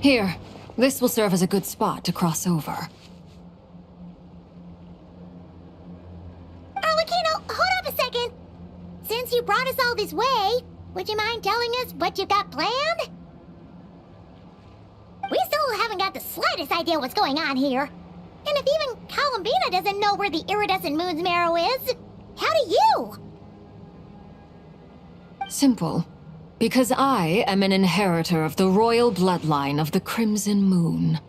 Here, this will serve as a good spot to cross over. Arlecchino, hold up a second! Since you brought us all this way, would you mind telling us what you've got planned? We still haven't got the slightest idea what's going on here. And if even Columbina doesn't know where the iridescent moon's marrow is, how do you? Simple. Because I am an inheritor of the royal bloodline of the Crimson Moon,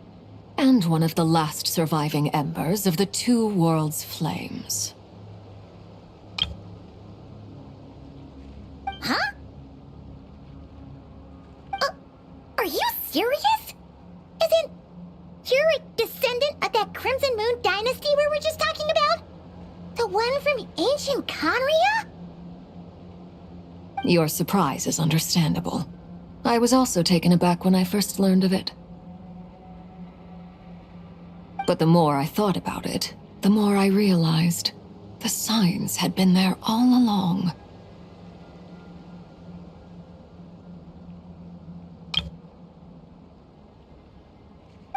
and one of the last surviving embers of the Two Worlds' flames. Huh? Are you serious? Isn't you're a descendant of that Crimson Moon Dynasty we were just talking about? The one from ancient Conria? Your surprise is understandable. I was also taken aback when I first learned of it. But the more I thought about it, the more I realized the signs had been there all along.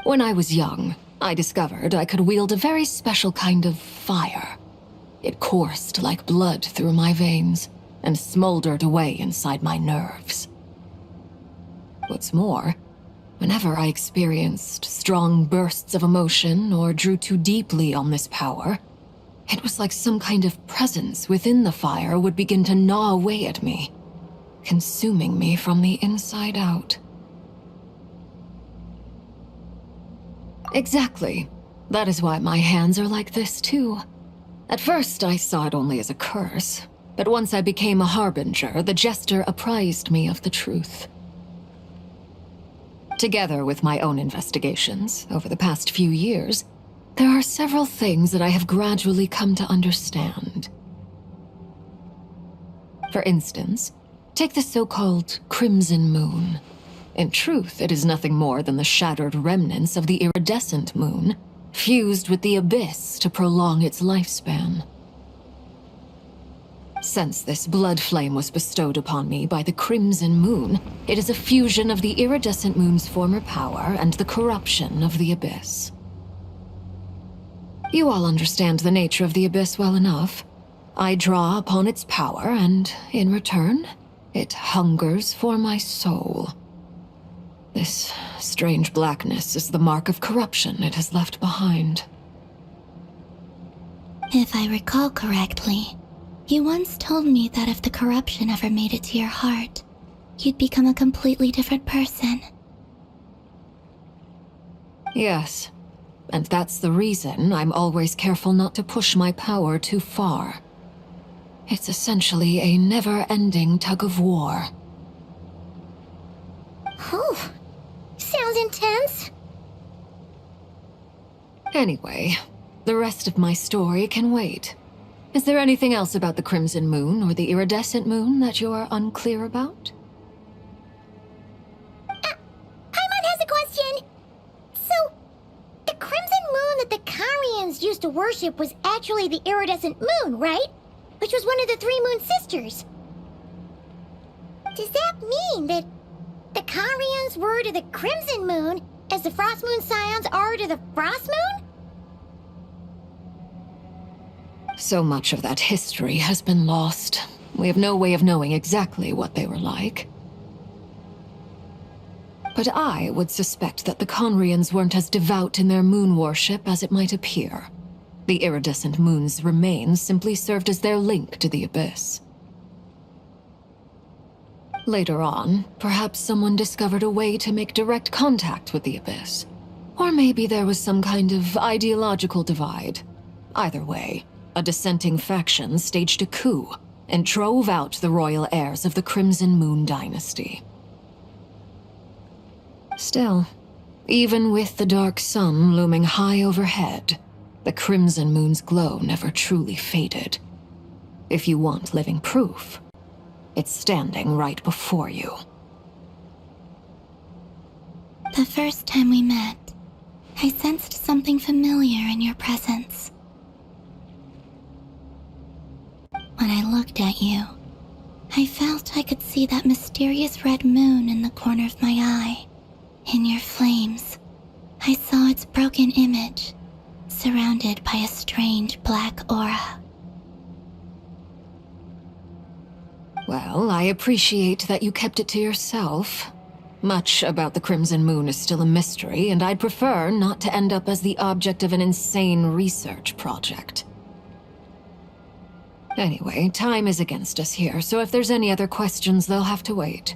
When I was young, I discovered I could wield a very special kind of fire. It coursed like blood through my veins and smoldered away inside my nerves. What's more, whenever I experienced strong bursts of emotion or drew too deeply on this power, it was like some kind of presence within the fire would begin to gnaw away at me, consuming me from the inside out. Exactly. That is why my hands are like this, too. At first, I saw it only as a curse, but once I became a harbinger, the jester apprised me of the truth. Together with my own investigations, over the past few years, there are several things that I have gradually come to understand. For instance, take the so-called Crimson Moon. In truth, it is nothing more than the shattered remnants of the iridescent moon, fused with the abyss to prolong its lifespan. Since this blood flame was bestowed upon me by the Crimson Moon, it is a fusion of the iridescent moon's former power and the corruption of the abyss. You all understand the nature of the abyss well enough. I draw upon its power, and in return, it hungers for my soul. This strange blackness is the mark of corruption it has left behind. If I recall correctly, you once told me that if the corruption ever made it to your heart, you'd become a completely different person. Yes, and that's the reason I'm always careful not to push my power too far. It's essentially a never-ending tug-of-war. Oh, sounds intense. Anyway, the rest of my story can wait. Is there anything else about the Crimson Moon or the Iridescent Moon that you're unclear about? Paimon has a question. So, the Crimson Moon that the Carians used to worship was actually the Iridescent Moon, right? Which was one of the three Moon Sisters. Does that mean that the Carians were to the Crimson Moon as the Frost Moon Scions are to the Frost Moon? So much of that history has been lost. We have no way of knowing exactly what they were like. But I would suspect that the Conrians weren't as devout in their moon worship as it might appear. The iridescent moon's remains simply served as their link to the abyss. Later on, perhaps someone discovered a way to make direct contact with the abyss. Or maybe there was some kind of ideological divide. Either way, a dissenting faction staged a coup and drove out the royal heirs of the Crimson Moon Dynasty. Still, even with the dark sun looming high overhead, the Crimson Moon's glow never truly faded. If you want living proof, it's standing right before you. The first time we met, I sensed something familiar in your presence. When I looked at you, I felt I could see that mysterious red moon in the corner of my eye. In your flames, I saw its broken image, surrounded by a strange black aura. Well, I appreciate that you kept it to yourself. Much about the Crimson Moon is still a mystery, and I'd prefer not to end up as the object of an insane research project. Anyway, time is against us here, so if there's any other questions, they'll have to wait.